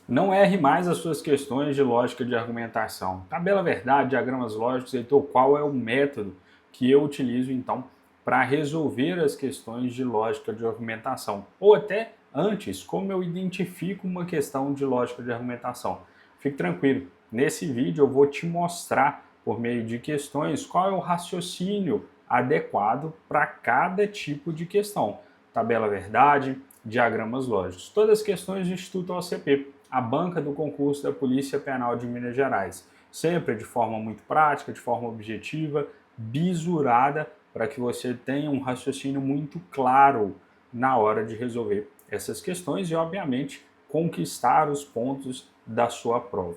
Não erre mais as suas questões de lógica de argumentação. Tabela verdade, diagramas lógicos, então qual é o método que eu utilizo então para resolver as questões de lógica de argumentação? Ou até antes, como eu identifico uma questão de lógica de argumentação? Fique tranquilo, nesse vídeo eu vou te mostrar por meio de questões qual é o raciocínio adequado para cada tipo de questão. Tabela verdade, diagramas lógicos. Todas as questões do Instituto OCP, a banca do concurso da Polícia Penal de Minas Gerais. Sempre de forma muito prática, de forma objetiva, bisurada, para que você tenha um raciocínio muito claro na hora de resolver essas questões e, obviamente, conquistar os pontos da sua prova.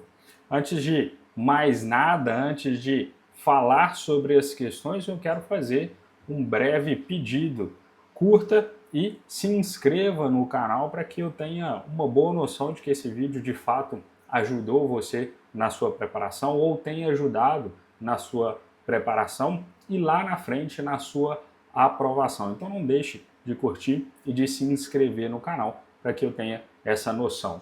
Antes de mais nada, antes de falar sobre as questões, eu quero fazer um breve pedido. Curta e se inscreva no canal para que eu tenha uma boa noção de que esse vídeo de fato ajudou você na sua preparação ou tenha ajudado na sua preparação e lá na frente na sua aprovação. Então não deixe de curtir e de se inscrever no canal para que eu tenha essa noção.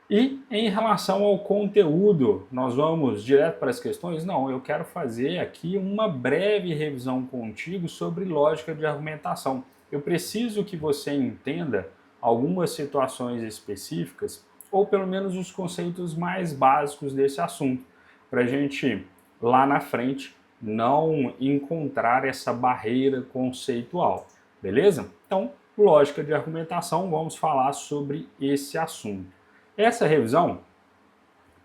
E em relação ao conteúdo, nós vamos direto para as questões? Não, eu quero fazer aqui uma breve revisão contigo sobre lógica de argumentação. Eu preciso que você entenda algumas situações específicas, ou pelo menos os conceitos mais básicos desse assunto, para a gente lá na frente não encontrar essa barreira conceitual, beleza? Então, lógica de argumentação, vamos falar sobre esse assunto. Essa revisão,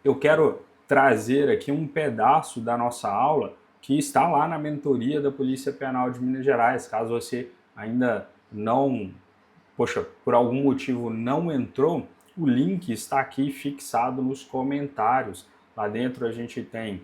eu quero trazer aqui um pedaço da nossa aula que está lá na mentoria da Polícia Penal de Minas Gerais. Caso você ainda não, por algum motivo não entrou, o link está aqui fixado nos comentários. Lá dentro a gente tem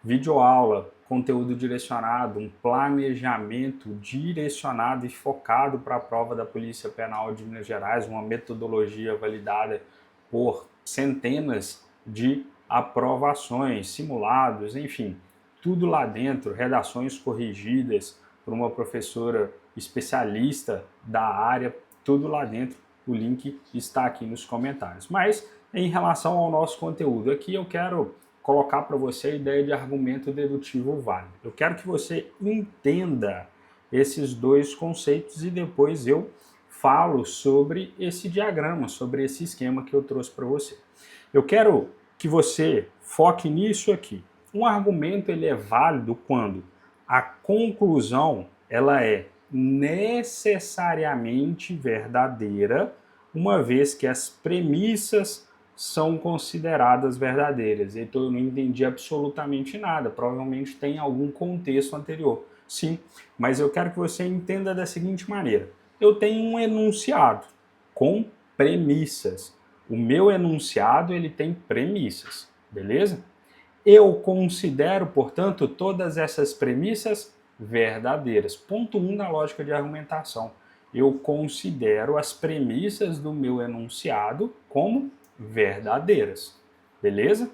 videoaula, conteúdo direcionado, um planejamento direcionado e focado para a prova da Polícia Penal de Minas Gerais, uma metodologia validada por centenas de aprovações, simulados, enfim, tudo lá dentro, redações corrigidas por uma professora especialista da área, tudo lá dentro. O link está aqui nos comentários. Mas em relação ao nosso conteúdo, aqui eu quero colocar para você a ideia de argumento dedutivo válido. Eu quero que você entenda esses dois conceitos e depois eu falo sobre esse diagrama, sobre esse esquema que eu trouxe para você. Eu quero que você foque nisso aqui. Um argumento ele é válido quando a conclusão ela é necessariamente verdadeira, uma vez que as premissas são consideradas verdadeiras. Então eu não entendi absolutamente nada, provavelmente tem algum contexto anterior. Sim, mas eu quero que você entenda da seguinte maneira. Eu tenho um enunciado com premissas. O meu enunciado ele tem premissas, beleza? Eu considero, portanto, todas essas premissas verdadeiras. Ponto 1 da lógica de argumentação. Eu considero as premissas do meu enunciado como verdadeiras, beleza?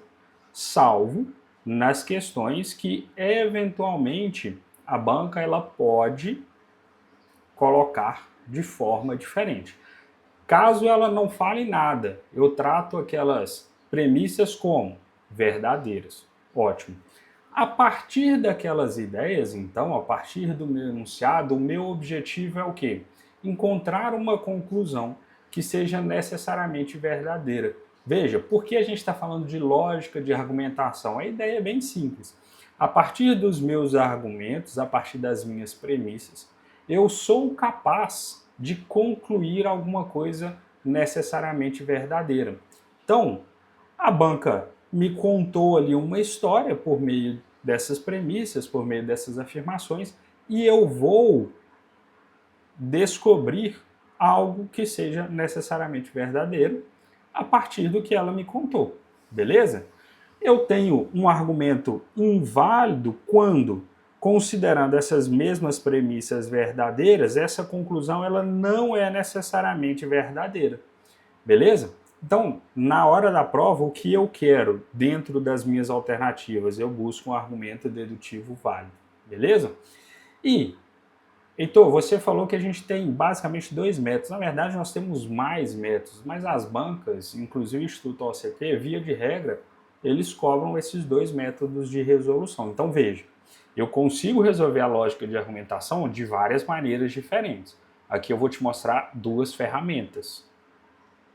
Salvo nas questões que eventualmente a banca ela pode colocar de forma diferente. Caso ela não fale nada, eu trato aquelas premissas como verdadeiras. Ótimo. A partir daquelas ideias, então, a partir do meu enunciado, o meu objetivo é o quê? Encontrar uma conclusão que seja necessariamente verdadeira. Veja, por que a gente está falando de lógica de argumentação? A ideia é bem simples. A partir dos meus argumentos, a partir das minhas premissas, eu sou capaz de concluir alguma coisa necessariamente verdadeira. Então, a banca me contou ali uma história por meio dessas premissas, por meio dessas afirmações, e eu vou descobrir algo que seja necessariamente verdadeiro a partir do que ela me contou, beleza? Eu tenho um argumento inválido quando, considerando essas mesmas premissas verdadeiras, essa conclusão ela não é necessariamente verdadeira, beleza? Então, na hora da prova, o que eu quero dentro das minhas alternativas? Eu busco um argumento dedutivo válido, beleza? E Heitor, você falou que a gente tem basicamente dois métodos. Na verdade, nós temos mais métodos, mas as bancas, inclusive o Instituto OCP, via de regra, eles cobram esses dois métodos de resolução. Então, veja, eu consigo resolver a lógica de argumentação de várias maneiras diferentes. Aqui eu vou te mostrar duas ferramentas: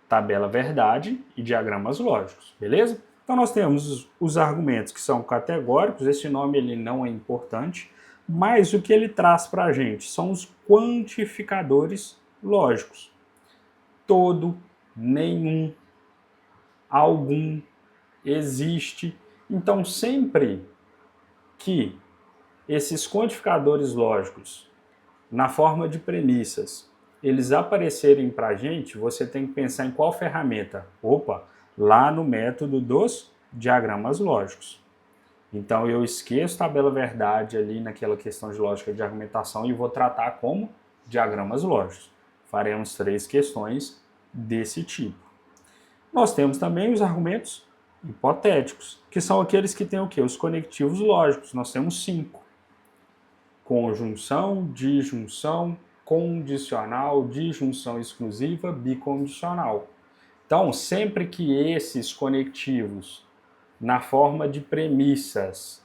tabela verdade e diagramas lógicos, beleza? Então nós temos os argumentos que são categóricos, esse nome ele não é importante, mas o que ele traz para a gente são os quantificadores lógicos. Todo, nenhum, algum, existe. Então sempre que esses quantificadores lógicos, na forma de premissas, eles aparecerem para a gente, você tem que pensar em qual ferramenta? Opa, lá no método dos diagramas lógicos. Então eu esqueço tabela verdade ali naquela questão de lógica de argumentação e vou tratar como diagramas lógicos. Faremos 3 questões desse tipo. Nós temos também os argumentos hipotéticos, que são aqueles que têm o quê? Os conectivos lógicos. Nós temos 5. Conjunção, disjunção, condicional, disjunção exclusiva, bicondicional. Então, sempre que esses conectivos, na forma de premissas,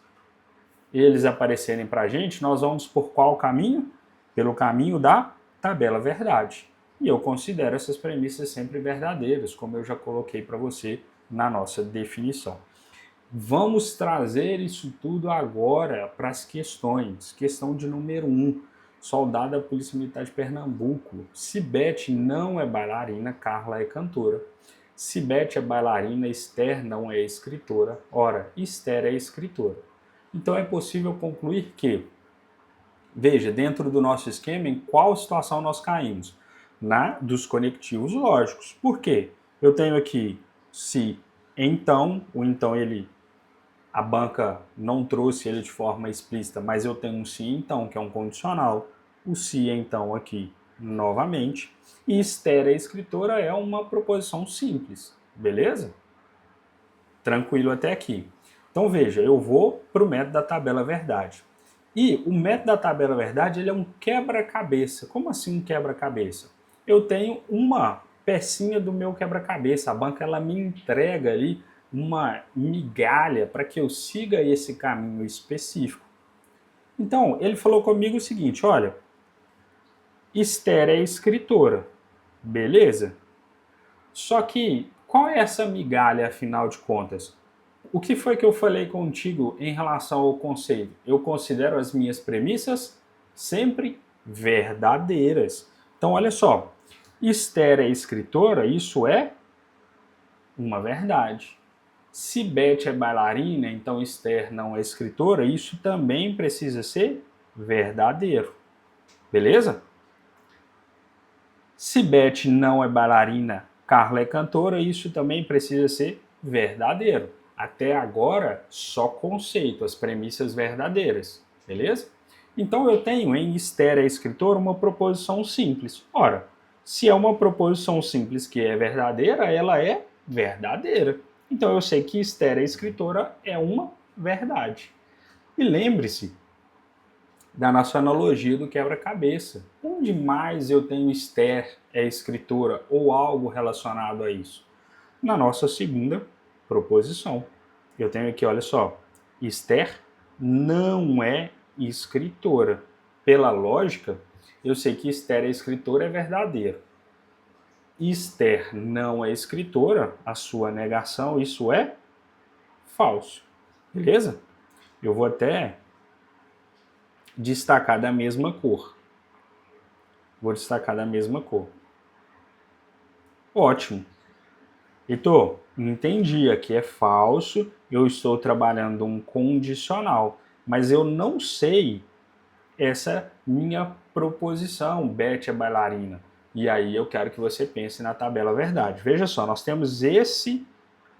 eles aparecerem para a gente, nós vamos por qual caminho? Pelo caminho da tabela verdade. E eu considero essas premissas sempre verdadeiras, como eu já coloquei para você na nossa definição. Vamos trazer isso tudo agora para as questões. Questão de número 1. Soldado da Polícia Militar de Pernambuco. Sibete não é bailarina, Carla é cantora. Sibete é bailarina, Esther não é escritora. Ora, Esther é escritora. Então é possível concluir que, veja, dentro do nosso esquema, em qual situação nós caímos? Na dos conectivos lógicos. Por quê? Eu tenho aqui se, então, o então a banca não trouxe ele de forma explícita, mas eu tenho um se então, que é um condicional. O se então aqui, novamente. E Esther, a escritora, é uma proposição simples, beleza? Tranquilo até aqui. Então veja, eu vou para o método da tabela verdade. E o método da tabela verdade ele é um quebra-cabeça. Como assim um quebra-cabeça? Eu tenho uma pecinha do meu quebra-cabeça. A banca ela me entrega ali uma migalha para que eu siga esse caminho específico. Então, ele falou comigo o seguinte, olha, Esther é escritora, beleza? Só que, qual é essa migalha, afinal de contas? O que foi que eu falei contigo em relação ao conceito? Eu considero as minhas premissas sempre verdadeiras. Então, olha só, Esther é escritora, isso é uma verdade. Sibete é bailarina, então Esther não é escritora, isso também precisa ser verdadeiro. Beleza? Sibete não é bailarina, Carla é cantora, isso também precisa ser verdadeiro. Até agora, só conceito, as premissas verdadeiras. Beleza? Então eu tenho em Esther é escritora uma proposição simples. Ora, se é uma proposição simples que é verdadeira, ela é verdadeira. Então eu sei que Esther é escritora é uma verdade. E lembre-se da nossa analogia do quebra-cabeça. Onde mais eu tenho Esther é escritora ou algo relacionado a isso? Na nossa segunda proposição. Eu tenho aqui, olha só, Esther não é escritora. Pela lógica, eu sei que Esther é escritora é verdadeiro. Esther não é escritora, a sua negação, isso é falso. Beleza? Eu vou até destacar da mesma cor. Vou destacar da mesma cor. Ótimo. Heitor, entendi, aqui é falso, eu estou trabalhando um condicional, mas eu não sei essa minha proposição, Beth é bailarina. E aí eu quero que você pense na tabela verdade. Veja só, nós temos esse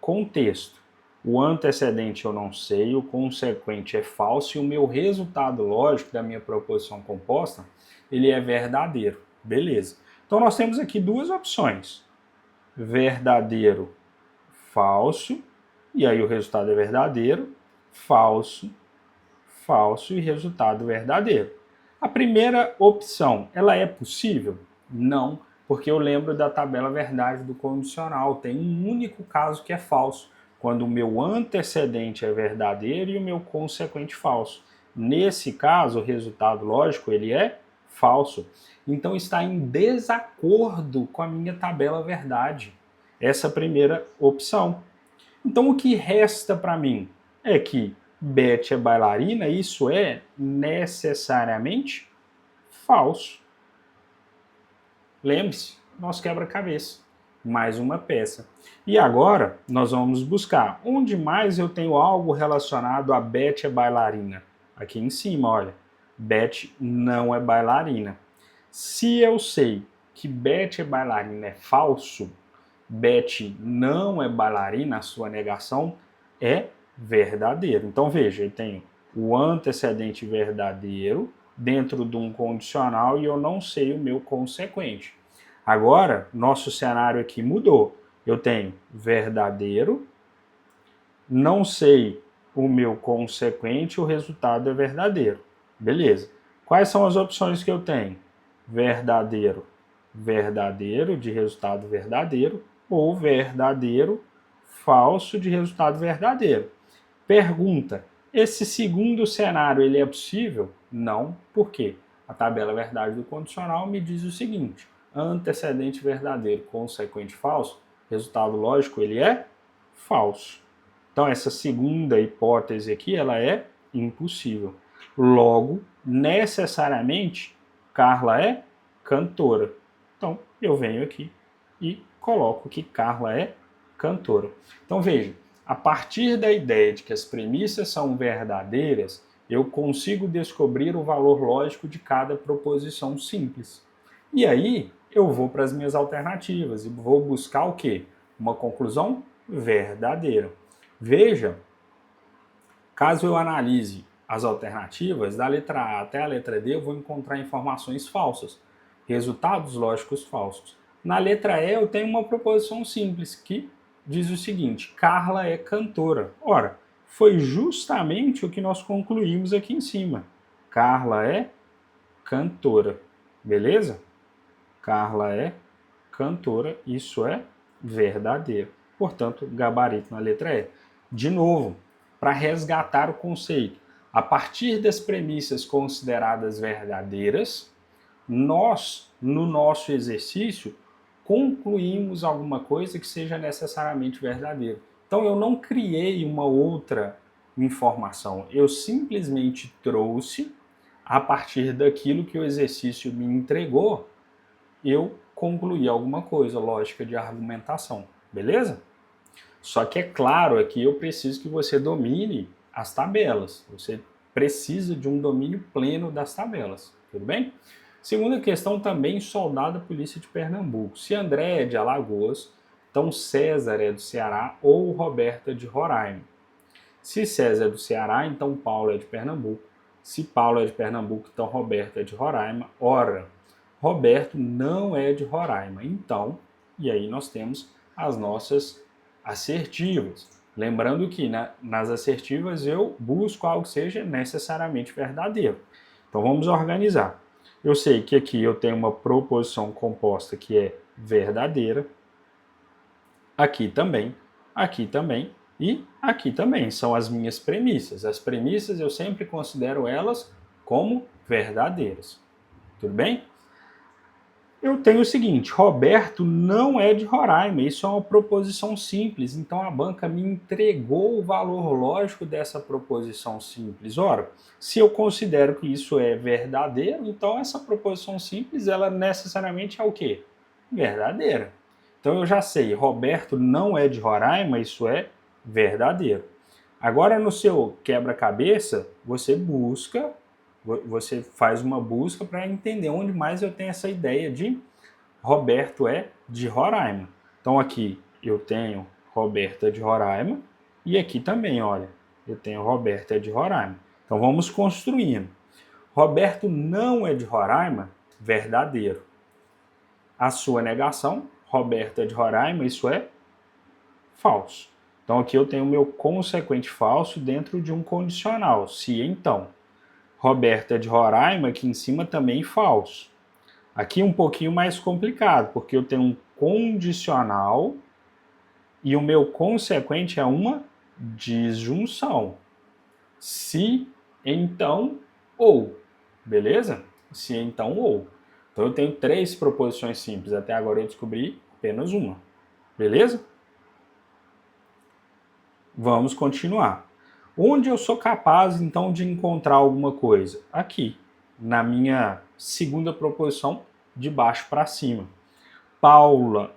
contexto. O antecedente eu não sei, o consequente é falso e o meu resultado lógico da minha proposição composta, ele é verdadeiro. Beleza. Então nós temos aqui duas opções. Verdadeiro, falso, e aí o resultado é verdadeiro, falso, falso e resultado verdadeiro. A primeira opção, ela é possível? Não, porque eu lembro da tabela verdade do condicional. Tem um único caso que é falso, quando o meu antecedente é verdadeiro e o meu consequente falso. Nesse caso, o resultado lógico ele é falso. Então está em desacordo com a minha tabela verdade. Essa é a primeira opção. Então o que resta para mim é que Beth é bailarina, isso é necessariamente falso. Lembre-se, nosso quebra-cabeça. Mais uma peça. E agora nós vamos buscar onde mais eu tenho algo relacionado a Beth é bailarina. Aqui em cima, olha. Beth não é bailarina. Se eu sei que Beth é bailarina é falso, Beth não é bailarina, a sua negação é verdadeiro. Então veja, eu tenho o antecedente verdadeiro dentro de um condicional e eu não sei o meu consequente. Agora, nosso cenário aqui mudou. Eu tenho verdadeiro, não sei o meu consequente, o resultado é verdadeiro. Beleza. Quais são as opções que eu tenho? Verdadeiro, verdadeiro, de resultado verdadeiro, ou verdadeiro, falso, de resultado verdadeiro. Pergunta: esse segundo cenário ele é possível? Não. Por quê? A tabela verdade do condicional me diz o seguinte: antecedente verdadeiro, consequente falso, resultado lógico ele é falso. Então essa segunda hipótese aqui ela é impossível. Logo, necessariamente, Carla é cantora. Então eu venho aqui e coloco que Carla é cantora. Então veja, a partir da ideia de que as premissas são verdadeiras, eu consigo descobrir o valor lógico de cada proposição simples. E aí eu vou para as minhas alternativas e vou buscar o quê? Uma conclusão verdadeira. Veja, caso eu analise as alternativas, da letra A até a letra D, eu vou encontrar informações falsas, resultados lógicos falsos. Na letra E, eu tenho uma proposição simples que diz o seguinte: Carla é cantora. Ora, foi justamente o que nós concluímos aqui em cima. Carla é cantora. Beleza? Carla é cantora, isso é verdadeiro. Portanto, gabarito na letra E. De novo, para resgatar o conceito, a partir das premissas consideradas verdadeiras, nós, no nosso exercício, concluímos alguma coisa que seja necessariamente verdadeira. Então, eu não criei uma outra informação, eu simplesmente trouxe, a partir daquilo que o exercício me entregou, eu concluí alguma coisa, lógica de argumentação, beleza? Só que é claro aqui eu preciso que você domine as tabelas, você precisa de um domínio pleno das tabelas, tudo bem? Segunda questão também, soldado da Polícia de Pernambuco. Se André é de Alagoas, então César é do Ceará ou Roberta de Roraima. Se César é do Ceará, então Paulo é de Pernambuco. Se Paulo é de Pernambuco, então Roberta é de Roraima. Ora, Roberto não é de Roraima. Então, e aí nós temos as nossas assertivas. Lembrando que nas assertivas eu busco algo que seja necessariamente verdadeiro. Então vamos organizar. Eu sei que aqui eu tenho uma proposição composta que é verdadeira. Aqui também e aqui também. São as minhas premissas. As premissas eu sempre considero elas como verdadeiras. Tudo bem? Eu tenho o seguinte: Roberto não é de Roraima. Isso é uma proposição simples. Então a banca me entregou o valor lógico dessa proposição simples. Ora, se eu considero que isso é verdadeiro, então essa proposição simples, ela necessariamente é o quê? Verdadeira. Então eu já sei, Roberto não é de Roraima, isso é verdadeiro. Agora no seu quebra-cabeça, você faz uma busca para entender onde mais eu tenho essa ideia de Roberto é de Roraima. Então aqui eu tenho Roberta de Roraima e aqui também, olha, eu tenho Roberta de Roraima. Então vamos construindo. Roberto não é de Roraima, verdadeiro. A sua negação, Roberta é de Roraima, isso é falso. Então aqui eu tenho o meu consequente falso dentro de um condicional, se então. Roberta é de Roraima, aqui em cima também falso. Aqui um pouquinho mais complicado, porque eu tenho um condicional e o meu consequente é uma disjunção. Se, então, ou. Beleza? Se, então, ou. Então eu tenho 3 proposições simples. Até agora eu descobri apenas uma. Beleza? Vamos continuar. Onde eu sou capaz, então, de encontrar alguma coisa? Aqui, na minha segunda proposição, de baixo para cima.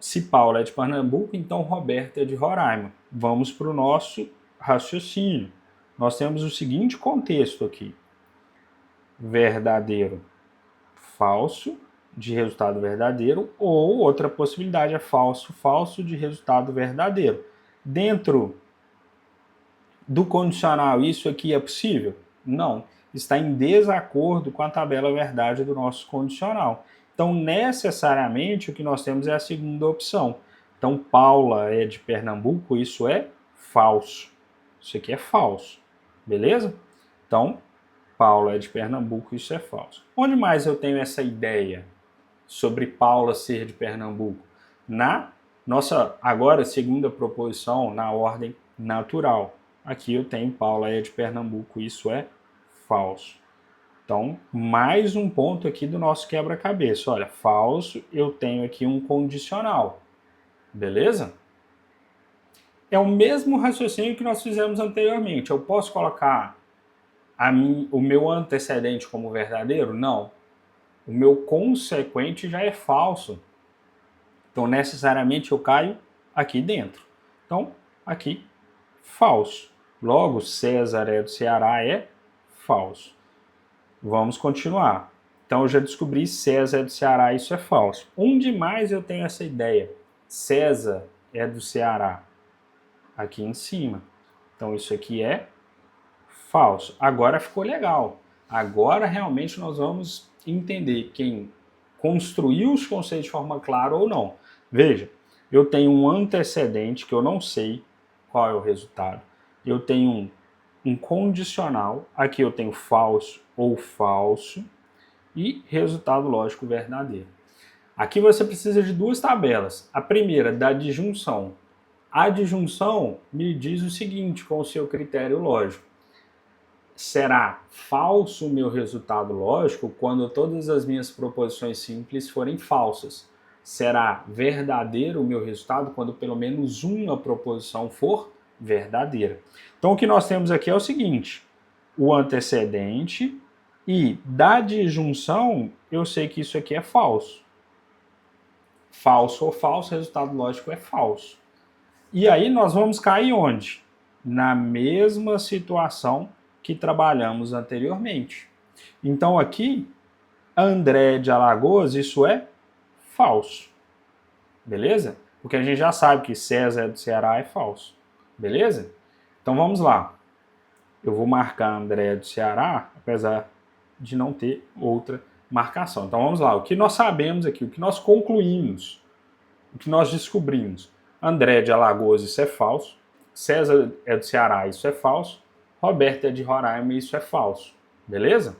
Se Paula é de Pernambuco, então Roberta é de Roraima. Vamos para o nosso raciocínio. Nós temos o seguinte contexto aqui. Verdadeiro, falso, de resultado verdadeiro, ou outra possibilidade é falso, falso, de resultado verdadeiro. Dentro do condicional, isso aqui é possível? Não. Está em desacordo com a tabela verdade do nosso condicional. Então, necessariamente, o que nós temos é a segunda opção. Então, Paula é de Pernambuco, isso é falso. Isso aqui é falso. Beleza? Então, Paula é de Pernambuco, isso é falso. Onde mais eu tenho essa ideia sobre Paula ser de Pernambuco? Na nossa, agora, segunda proposição, na ordem natural. Aqui eu tenho Paula é de Pernambuco, isso é falso. Então, mais um ponto aqui do nosso quebra-cabeça. Olha, falso, eu tenho aqui um condicional. Beleza? É o mesmo raciocínio que nós fizemos anteriormente. Eu posso colocar o meu antecedente como verdadeiro? Não. O meu consequente já é falso. Então, necessariamente, eu caio aqui dentro. Então, aqui, falso. Logo, César é do Ceará é falso. Vamos continuar. Então, eu já descobri César é do Ceará, isso é falso. Onde mais eu tenho essa ideia? César é do Ceará. Aqui em cima. Então, isso aqui é falso. Agora ficou legal. Agora, realmente, nós vamos entender quem construiu os conceitos de forma clara ou não. Veja, eu tenho um antecedente que eu não sei qual é o resultado. Eu tenho um condicional, aqui eu tenho falso ou falso, e resultado lógico verdadeiro. Aqui você precisa de 2 tabelas. A primeira, da disjunção. A disjunção me diz o seguinte, com o seu critério lógico. Será falso o meu resultado lógico quando todas as minhas proposições simples forem falsas? Será verdadeiro o meu resultado quando pelo menos uma proposição for verdadeira? Então o que nós temos aqui é o seguinte, o antecedente e da disjunção eu sei que isso aqui é falso. Falso ou falso, resultado lógico é falso. E aí nós vamos cair onde? Na mesma situação que trabalhamos anteriormente. Então aqui, André de Alagoas, isso é falso. Beleza? Porque a gente já sabe que César do Ceará é falso. Beleza? Então vamos lá. Eu vou marcar André do Ceará, apesar de não ter outra marcação. Então vamos lá. O que nós sabemos aqui, o que nós concluímos, o que nós descobrimos. André de Alagoas, isso é falso. César é do Ceará, isso é falso. Roberta é de Roraima, isso é falso. Beleza?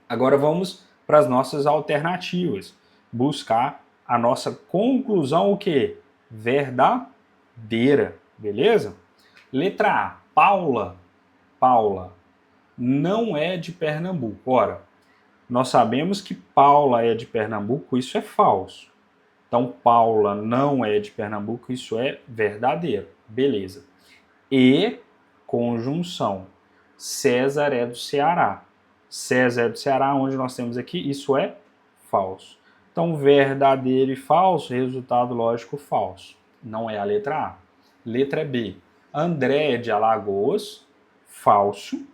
Agora vamos para as nossas alternativas. Buscar a nossa conclusão, o quê? Verdadeira. Beleza? Letra A. Paula não é de Pernambuco. Ora, nós sabemos que Paula é de Pernambuco, isso é falso. Então, Paula não é de Pernambuco, isso é verdadeiro. Beleza. E conjunção. César é do Ceará. César é do Ceará, onde nós temos aqui, isso é falso. Então, verdadeiro e falso, resultado lógico falso. Não é a letra A. Letra B. André é de Alagoas, falso.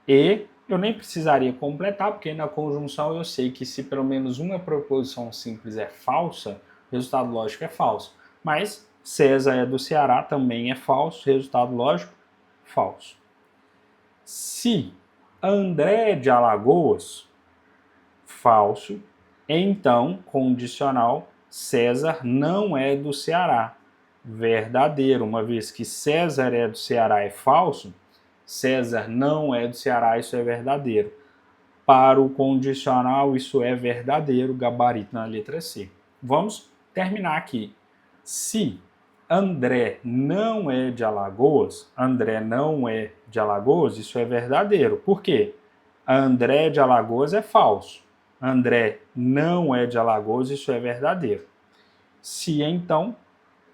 E eu nem precisaria completar, porque na conjunção eu sei que se pelo menos uma proposição simples é falsa, o resultado lógico é falso. Mas César é do Ceará, também é falso, resultado lógico, falso. Se André é de Alagoas, falso, então, condicional, César não é do Ceará, verdadeiro. Uma vez que César é do Ceará é falso, César não é do Ceará, isso é verdadeiro. Para o condicional, isso é verdadeiro, gabarito na letra C. Vamos terminar aqui. Se André não é de Alagoas, André não é de Alagoas, isso é verdadeiro. Por quê? André de Alagoas é falso. André não é de Alagoas, isso é verdadeiro. Se então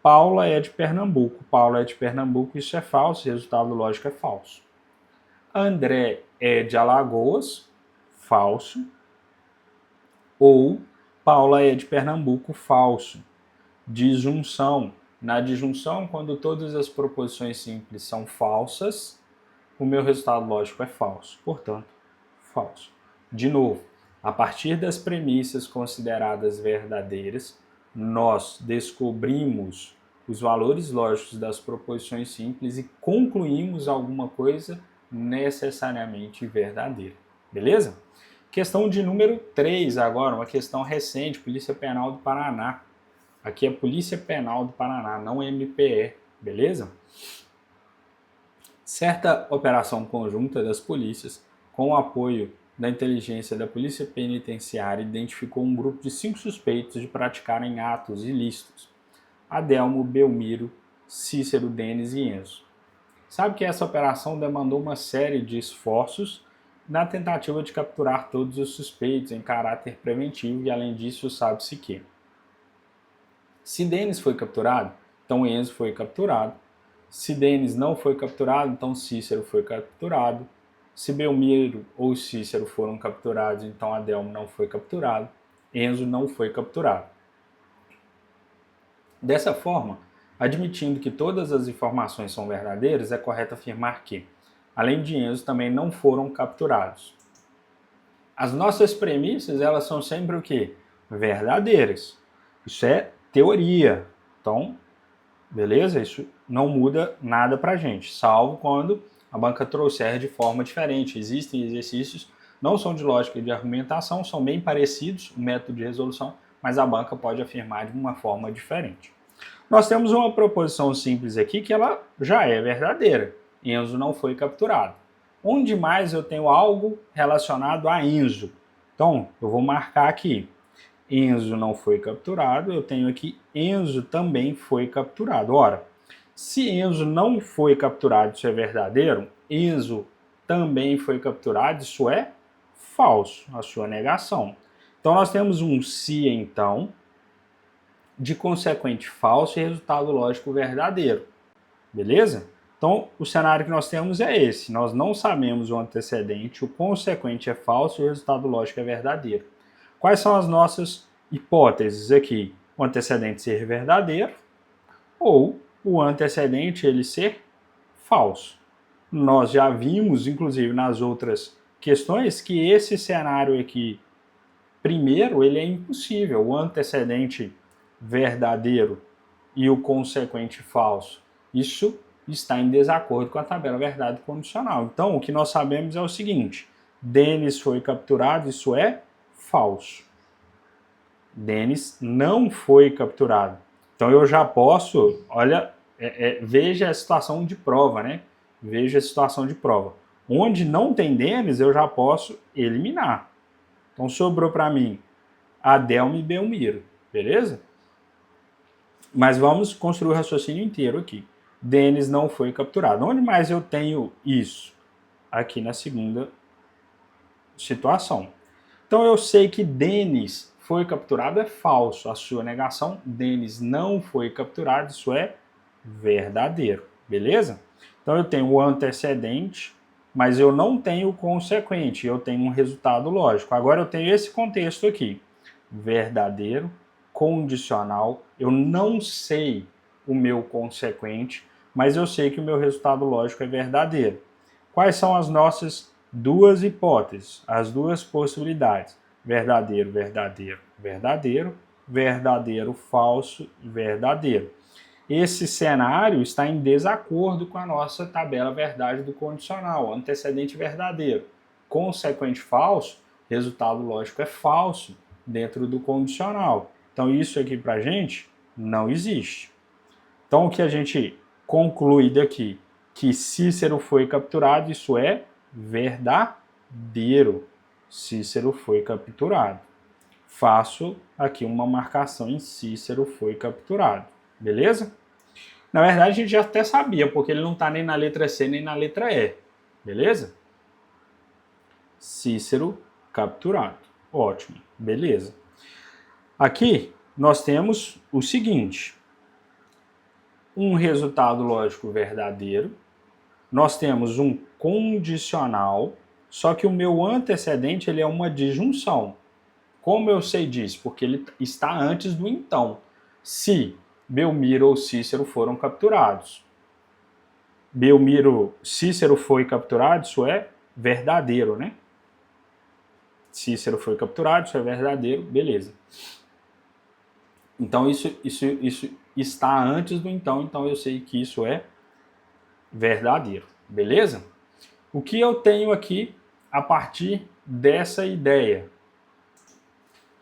Paula é de Pernambuco, Paula é de Pernambuco, isso é falso, resultado lógico é falso. André é de Alagoas, falso. Ou Paula é de Pernambuco, falso. Disjunção. Na disjunção, quando todas as proposições simples são falsas, o meu resultado lógico é falso. Portanto, falso. De novo, a partir das premissas consideradas verdadeiras, nós descobrimos os valores lógicos das proposições simples e concluímos alguma coisa necessariamente verdadeira. Beleza? Questão de número 3 agora, uma questão recente, Polícia Penal do Paraná. Aqui é Polícia Penal do Paraná, não MPE, beleza? Certa operação conjunta das polícias, com o apoio da inteligência da Polícia Penitenciária, identificou um grupo de 5 suspeitos de praticarem atos ilícitos. Adelmo, Belmiro, Cícero, Denis e Enzo. Sabe que essa operação demandou uma série de esforços na tentativa de capturar todos os suspeitos em caráter preventivo e, além disso, sabe-se que se Denis foi capturado, então Enzo foi capturado. Se Denis não foi capturado, então Cícero foi capturado. Se Belmiro ou Cícero foram capturados, então Adelmo não foi capturado. Enzo não foi capturado. Dessa forma, admitindo que todas as informações são verdadeiras, é correto afirmar que, além de Enzo, também não foram capturados. As nossas premissas, elas são sempre o quê? Verdadeiras. Isso é teoria. Então, beleza? Isso não muda nada pra gente, salvo quando a banca trouxer de forma diferente. Existem exercícios, não são de lógica e de argumentação, são bem parecidos, o método de resolução, mas a banca pode afirmar de uma forma diferente. Nós temos uma proposição simples aqui que ela já é verdadeira. Enzo não foi capturado. Onde mais eu tenho algo relacionado a Enzo? Então, eu vou marcar aqui. Enzo não foi capturado, eu tenho aqui Enzo também foi capturado. Ora, se Enzo não foi capturado, isso é verdadeiro, Enzo também foi capturado, isso é falso, a sua negação. Então nós temos um se então, de consequente falso e resultado lógico verdadeiro. Beleza? Então o cenário que nós temos é esse, nós não sabemos o antecedente, o consequente é falso e o resultado lógico é verdadeiro. Quais são as nossas hipóteses aqui? O antecedente ser verdadeiro ou o antecedente ele ser falso. Nós já vimos, inclusive nas outras questões, que esse cenário aqui, primeiro, ele é impossível. O antecedente verdadeiro e o consequente falso. Isso está em desacordo com a tabela verdade condicional. Então, o que nós sabemos é o seguinte: Denis foi capturado, isso é falso. Denis não foi capturado. Então eu já posso, olha, veja a situação de prova, né? Veja a situação de prova. Onde não tem Denis, eu já posso eliminar. Então sobrou para mim Adelmo e Belmiro, beleza? Mas vamos construir o raciocínio inteiro aqui. Denis não foi capturado. Onde mais eu tenho isso? Aqui na segunda situação. Então eu sei que Denis foi capturado é falso. A sua negação, Denis não foi capturado, isso é verdadeiro. Beleza? Então eu tenho o antecedente, mas eu não tenho o consequente. Eu tenho um resultado lógico. Agora eu tenho esse contexto aqui. Verdadeiro, condicional. Eu não sei o meu consequente, mas eu sei que o meu resultado lógico é verdadeiro. Quais são as nossas duas hipóteses, as duas possibilidades? Verdadeiro, verdadeiro, verdadeiro, verdadeiro, falso, verdadeiro. Esse cenário está em desacordo com a nossa tabela verdade do condicional, antecedente verdadeiro. Consequente falso, resultado lógico é falso dentro do condicional. Então isso aqui para a gente não existe. Então o que a gente conclui daqui? que Cícero foi capturado, isso é verdadeiro. Cícero foi capturado. Faço aqui uma marcação em Cícero foi capturado. Beleza? Na verdade, a gente já até sabia, porque ele não está nem na letra C nem na letra E. Beleza? Cícero capturado. Ótimo. Beleza. Aqui nós temos o seguinte. Um resultado lógico verdadeiro. Nós temos um condicional, só que o meu antecedente ele é uma disjunção. Como eu sei disso? Porque ele está antes do então. Se Belmiro ou Cícero foram capturados. Cícero foi capturado, isso é verdadeiro, né? Cícero foi capturado, isso é verdadeiro, beleza. Então isso está antes do então eu sei que isso é verdadeiro, beleza? O que eu tenho aqui a partir dessa ideia?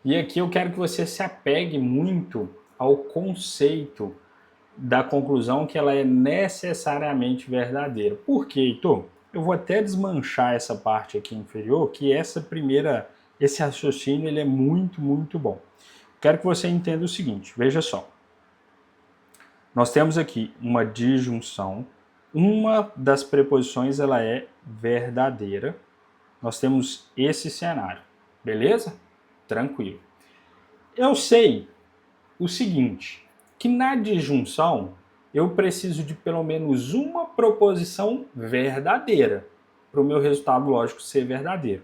E aqui eu quero que você se apegue muito ao conceito da conclusão que ela é necessariamente verdadeira. Por quê, Heitor? Eu vou até desmanchar essa parte aqui inferior, que esse raciocínio ele é muito, muito bom. Quero que você entenda o seguinte, veja só. Nós temos aqui uma disjunção, uma das preposições ela é verdadeira. Nós temos esse cenário, beleza? Tranquilo. Eu sei o seguinte, que na disjunção eu preciso de pelo menos uma proposição verdadeira para o meu resultado lógico ser verdadeiro.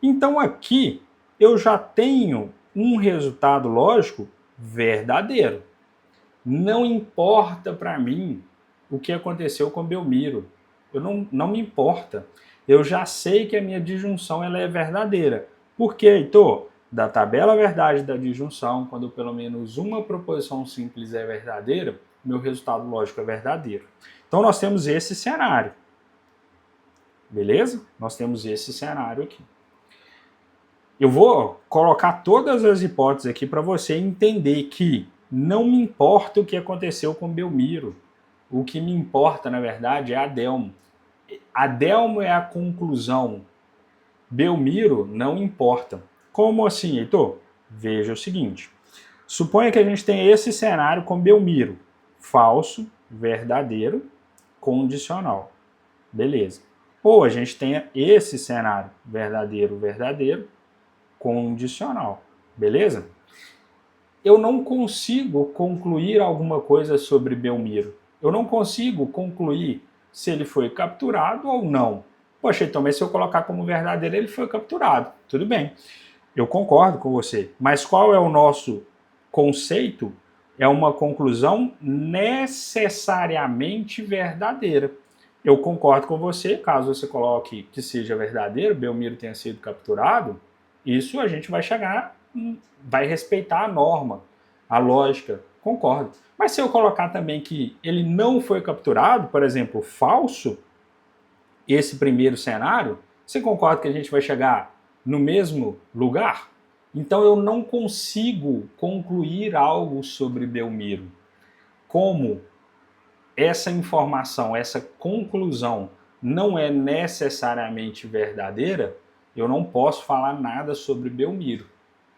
Então aqui eu já tenho um resultado lógico verdadeiro. Não importa para mim o que aconteceu com Belmiro. Não me importa. Eu já sei que a minha disjunção ela é verdadeira. Por quê, Heitor? Da tabela verdade da disjunção, quando pelo menos uma proposição simples é verdadeira, meu resultado lógico é verdadeiro. Então nós temos esse cenário. Beleza? Nós temos esse cenário aqui. Eu vou colocar todas as hipóteses aqui para você entender que não me importa o que aconteceu com Belmiro. O que me importa, na verdade, é Adelmo. Adelmo é a conclusão. Belmiro não importa. Como assim, Heitor? Veja o seguinte. Suponha que a gente tem esse cenário com Belmiro. Falso, verdadeiro, condicional. Beleza. Ou a gente tem esse cenário. Verdadeiro, verdadeiro, condicional. Beleza? Eu não consigo concluir alguma coisa sobre Belmiro. Eu não consigo concluir se ele foi capturado ou não. Poxa, então, mas se eu colocar como verdadeiro, ele foi capturado. Tudo bem. Eu concordo com você. Mas qual é o nosso conceito? É uma conclusão necessariamente verdadeira. Eu concordo com você, caso você coloque que seja verdadeiro, Belmiro tenha sido capturado, isso a gente vai chegar, vai respeitar a norma, a lógica, concordo. Mas se eu colocar também que ele não foi capturado, por exemplo, falso, esse primeiro cenário, você concorda que a gente vai chegar no mesmo lugar? Então eu não consigo concluir algo sobre Belmiro. Como essa informação, essa conclusão não é necessariamente verdadeira, eu não posso falar nada sobre Belmiro,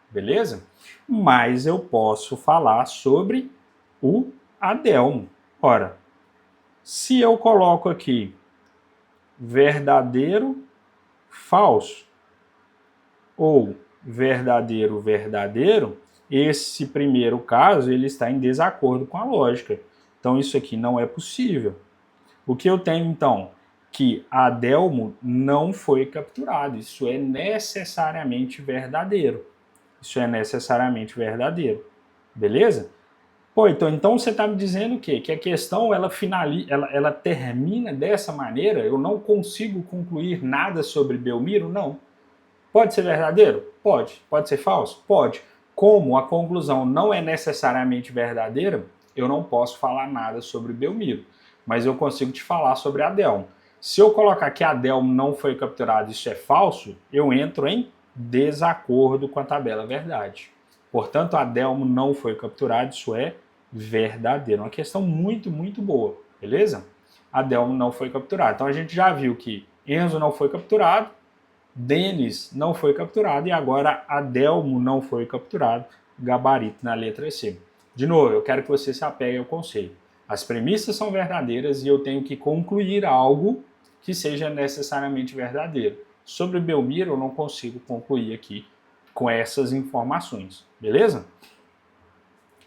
beleza? Mas eu posso falar sobre o Adelmo. Ora, se eu coloco aqui verdadeiro, falso, ou verdadeiro, verdadeiro, esse primeiro caso ele está em desacordo com a lógica. Então isso aqui não é possível. O que eu tenho então? Que Adelmo não foi capturado. Isso é necessariamente verdadeiro. Isso é necessariamente verdadeiro. Beleza? Pô, então você está me dizendo o quê? Que a questão ela termina dessa maneira? Eu não consigo concluir nada sobre Belmiro? Não. Pode ser verdadeiro? Pode. Pode ser falso? Pode. Como a conclusão não é necessariamente verdadeira, eu não posso falar nada sobre Belmiro. Mas eu consigo te falar sobre Adelmo. Se eu colocar que Adelmo não foi capturado e isso é falso, eu entro em desacordo com a tabela verdade. Portanto, Adelmo não foi capturado, isso é verdadeiro. Uma questão muito, muito boa, beleza? Adelmo não foi capturado. Então a gente já viu que Enzo não foi capturado, Denis não foi capturado e agora Adelmo não foi capturado, gabarito na letra C. De novo, eu quero que você se apegue ao conceito. As premissas são verdadeiras e eu tenho que concluir algo que seja necessariamente verdadeiro. Sobre Belmiro, eu não consigo concluir aqui com essas informações, beleza?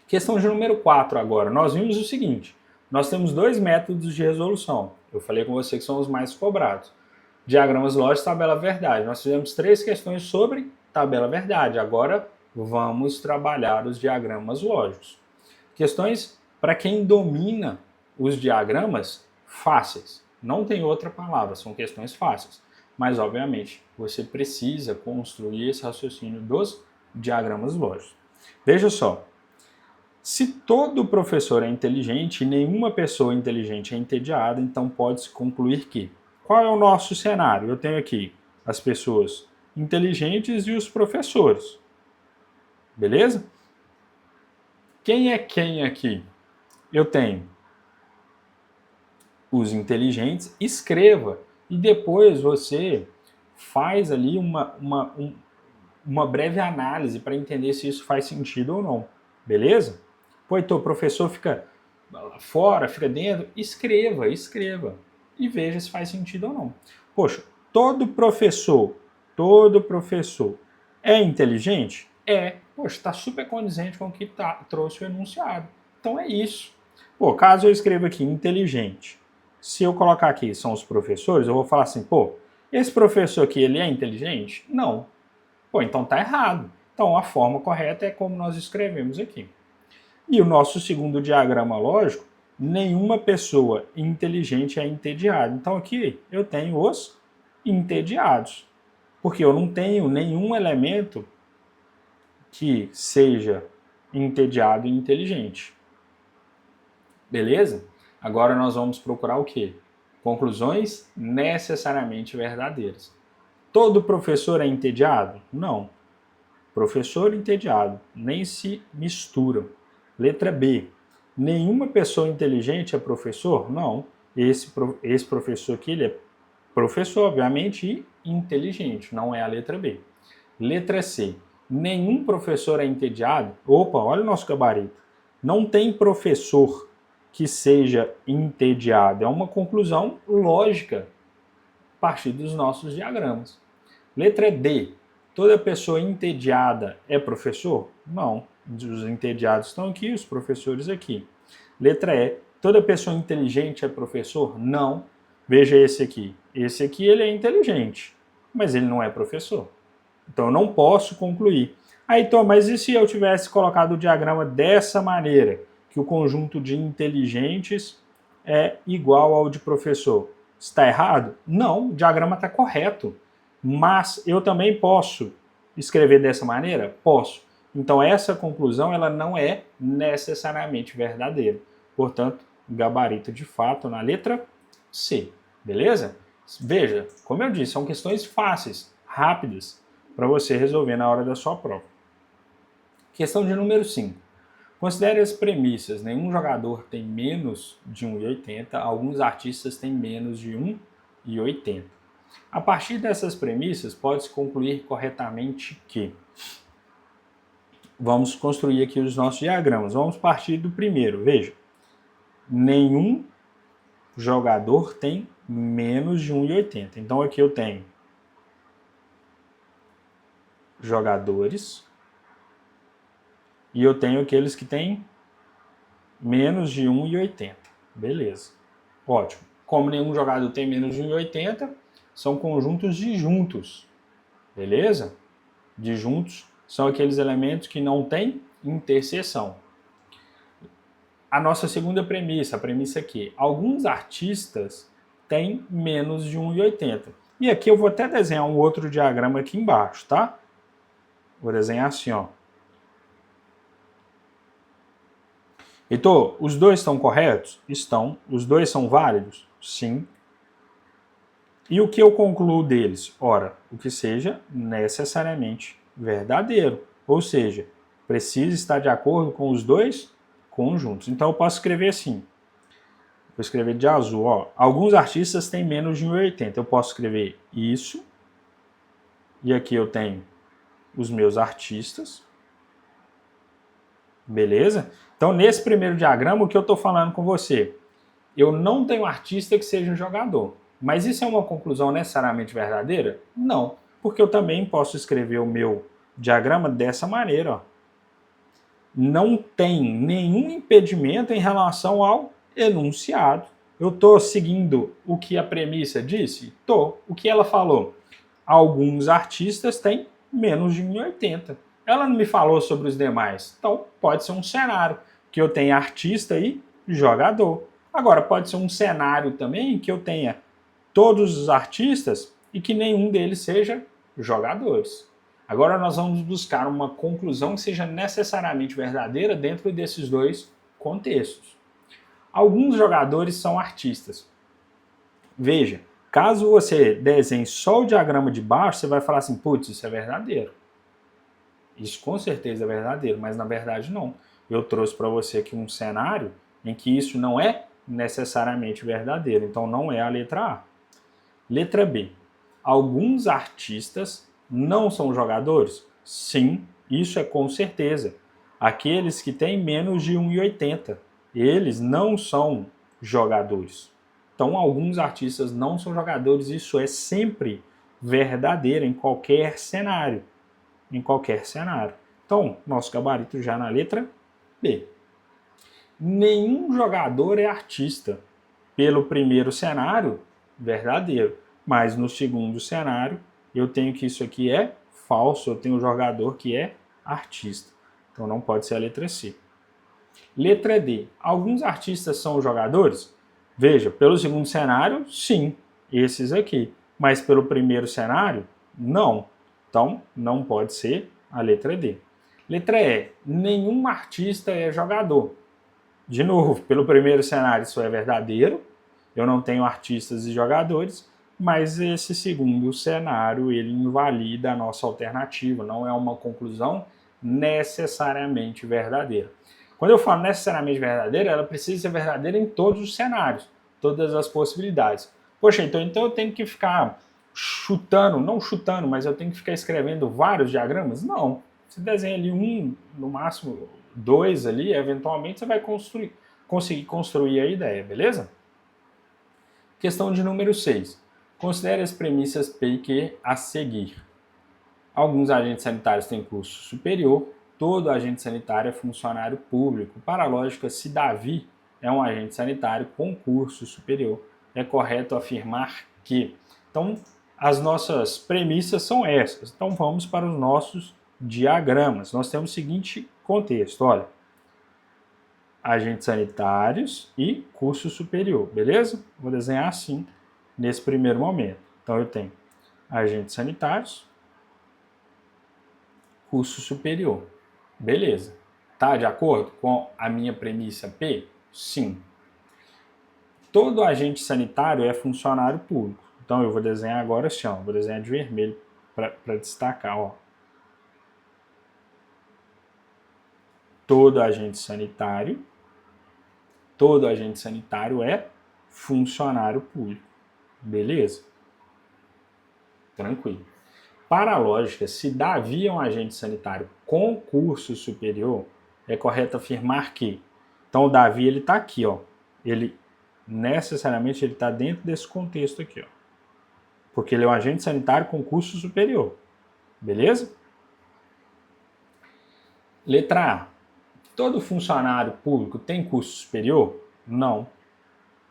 Questão de número 4 agora. Nós vimos o seguinte, nós temos dois métodos de resolução. Eu falei com você que são os mais cobrados. Diagramas lógicos e tabela verdade. Nós fizemos 3 questões sobre tabela verdade. Agora vamos trabalhar os diagramas lógicos. Questões para quem domina os diagramas fáceis. Não tem outra palavra, são questões fáceis. Mas, obviamente, você precisa construir esse raciocínio dos diagramas lógicos. Veja só, se todo professor é inteligente e nenhuma pessoa inteligente é entediada, então pode-se concluir que qual é o nosso cenário? Eu tenho aqui as pessoas inteligentes e os professores. Beleza? Quem é quem aqui? Eu tenho os inteligentes, escreva. E depois você faz ali uma breve análise para entender se isso faz sentido ou não. Beleza? Pô, então o professor fica fora, fica dentro. Escreva. E veja se faz sentido ou não. Poxa, todo professor é inteligente? É. Poxa, está super condizente com o que trouxe o enunciado. Então é isso. Pô, caso eu escreva aqui inteligente, se eu colocar aqui são os professores, eu vou falar assim, pô, esse professor aqui, ele é inteligente? Não. Pô, então tá errado. Então a forma correta é como nós escrevemos aqui. E o nosso segundo diagrama lógico, nenhuma pessoa inteligente é entediada. Então aqui eu tenho os entediados, porque eu não tenho nenhum elemento que seja entediado e inteligente. Beleza? Agora nós vamos procurar o quê? Conclusões necessariamente verdadeiras. Todo professor é entediado? Não. Professor entediado, nem se misturam. Letra B. Nenhuma pessoa inteligente é professor? Não. Esse professor aqui, ele é professor, obviamente, e inteligente. Não é a letra B. Letra C. Nenhum professor é entediado? Opa, olha o nosso gabarito. Não tem professor que seja entediado. É uma conclusão lógica a partir dos nossos diagramas. Letra D. Toda pessoa entediada é professor? Não. Os entediados estão aqui, os professores aqui. Letra E. Toda pessoa inteligente é professor? Não. Veja esse aqui. Esse aqui ele é inteligente, mas ele não é professor. Então eu não posso concluir. Aí, então, mas e se eu tivesse colocado o diagrama dessa maneira? Que o conjunto de inteligentes é igual ao de professor. Está errado? Não, o diagrama está correto. Mas eu também posso escrever dessa maneira? Posso. Então essa conclusão ela não é necessariamente verdadeira. Portanto, gabarito de fato na letra C. Beleza? Veja, como eu disse, são questões fáceis, rápidas, para você resolver na hora da sua prova. Questão de número 5. Considere as premissas. Nenhum jogador tem menos de 1,80, alguns artistas têm menos de 1,80. A partir dessas premissas, pode-se concluir corretamente que... Vamos construir aqui os nossos diagramas. Vamos partir do primeiro. Veja, nenhum jogador tem menos de 1,80. Então aqui eu tenho jogadores e eu tenho aqueles que têm menos de 1,80. Beleza. Ótimo. Como nenhum jogador tem menos de 1,80, são conjuntos disjuntos. Beleza? Disjuntos são aqueles elementos que não têm interseção. A nossa segunda premissa, a premissa aqui, alguns artistas têm menos de 1,80. E aqui eu vou até desenhar um outro diagrama aqui embaixo, tá? Vou desenhar assim, ó. Heitor, os dois estão corretos? Estão. Os dois são válidos? Sim. E o que eu concluo deles? Ora, o que seja necessariamente verdadeiro. Ou seja, precisa estar de acordo com os dois conjuntos. Então eu posso escrever assim. Vou escrever de azul, ó. Alguns artistas têm menos de 1,80. Eu posso escrever isso. E aqui eu tenho os meus artistas. Beleza? Então, nesse primeiro diagrama, o que eu estou falando com você? Eu não tenho artista que seja um jogador. Mas isso é uma conclusão necessariamente verdadeira? Não. Porque eu também posso escrever o meu diagrama dessa maneira, ó. Não tem nenhum impedimento em relação ao enunciado. Eu estou seguindo o que a premissa disse? Estou. O que ela falou? Alguns artistas têm menos de 1,80. Ela não me falou sobre os demais. Então, pode ser um cenário que eu tenha artista e jogador. Agora, pode ser um cenário também que eu tenha todos os artistas e que nenhum deles seja jogadores. Agora nós vamos buscar uma conclusão que seja necessariamente verdadeira dentro desses dois contextos. Alguns jogadores são artistas. Veja, caso você desenhe só o diagrama de baixo, você vai falar assim, putz, isso é verdadeiro. Isso com certeza é verdadeiro, mas na verdade não. Eu trouxe para você aqui um cenário em que isso não é necessariamente verdadeiro, então não é a letra A. Letra B. Alguns artistas não são jogadores? Sim, isso é com certeza. Aqueles que têm menos de 1,80, eles não são jogadores. Então, alguns artistas não são jogadores, isso é sempre verdadeiro em qualquer cenário. Em qualquer cenário. Então, nosso gabarito já na letra B. Nenhum jogador é artista. Pelo primeiro cenário, verdadeiro. Mas no segundo cenário, eu tenho que isso aqui é falso. Eu tenho um jogador que é artista. Então não pode ser a letra C. Letra D. Alguns artistas são jogadores? Veja, pelo segundo cenário, sim. Esses aqui. Mas pelo primeiro cenário, não. Então não pode ser a letra D. Letra E. Nenhum artista é jogador. De novo, pelo primeiro cenário isso é verdadeiro, eu não tenho artistas e jogadores, mas esse segundo cenário ele invalida a nossa alternativa, não é uma conclusão necessariamente verdadeira. Quando eu falo necessariamente verdadeira, ela precisa ser verdadeira em todos os cenários, todas as possibilidades. Poxa, então eu tenho que ficar chutando, não chutando, mas eu tenho que ficar escrevendo vários diagramas? Não. Você desenha ali um, no máximo 2 ali, eventualmente você vai conseguir construir a ideia, beleza? Questão de número 6. Considere as premissas P e Q a seguir. Alguns agentes sanitários têm curso superior, todo agente sanitário é funcionário público. Para a lógica, se Davi é um agente sanitário com curso superior, é correto afirmar que. Então, as nossas premissas são essas. Então, vamos para os nossos diagramas. Nós temos o seguinte contexto, olha. Agentes sanitários e curso superior, beleza? Vou desenhar assim, nesse primeiro momento. Então, eu tenho agentes sanitários, curso superior. Beleza. Tá de acordo com a minha premissa P? Sim. Todo agente sanitário é funcionário público. Então, eu vou desenhar agora assim, ó. Vou desenhar de vermelho para destacar, ó. Todo agente sanitário é funcionário público. Beleza? Tranquilo. Para a lógica, se Davi é um agente sanitário com curso superior, é correto afirmar que. Então, o Davi ele está aqui, ó. Ele necessariamente ele está dentro desse contexto aqui, ó. Porque ele é um agente sanitário com curso superior. Beleza? Letra A. Todo funcionário público tem curso superior? Não.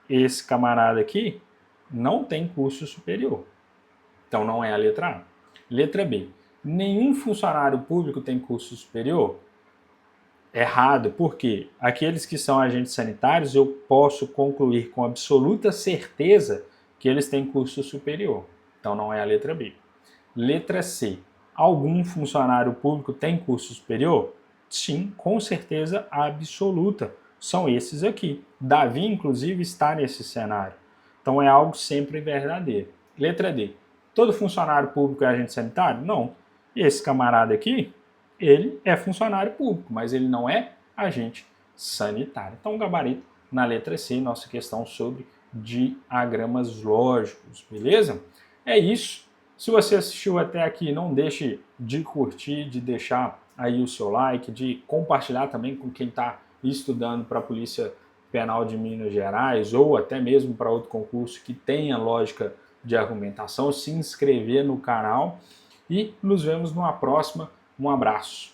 Esse camarada aqui não tem curso superior. Então não é a letra A. Letra B. Nenhum funcionário público tem curso superior? Errado, porque aqueles que são agentes sanitários eu posso concluir com absoluta certeza que eles têm curso superior. Então não é a letra B. Letra C. Algum funcionário público tem curso superior? Sim, com certeza absoluta. São esses aqui. Davi, inclusive, está nesse cenário. Então é algo sempre verdadeiro. Letra D. Todo funcionário público é agente sanitário? Não. Esse camarada aqui, ele é funcionário público, mas ele não é agente sanitário. Então o gabarito na letra C, nossa questão sobre diagramas lógicos, beleza? É isso. Se você assistiu até aqui, não deixe de curtir, de deixar aí o seu like, de compartilhar também com quem está estudando para a Polícia Penal de Minas Gerais ou até mesmo para outro concurso que tenha lógica de argumentação, se inscrever no canal e nos vemos numa próxima. Um abraço.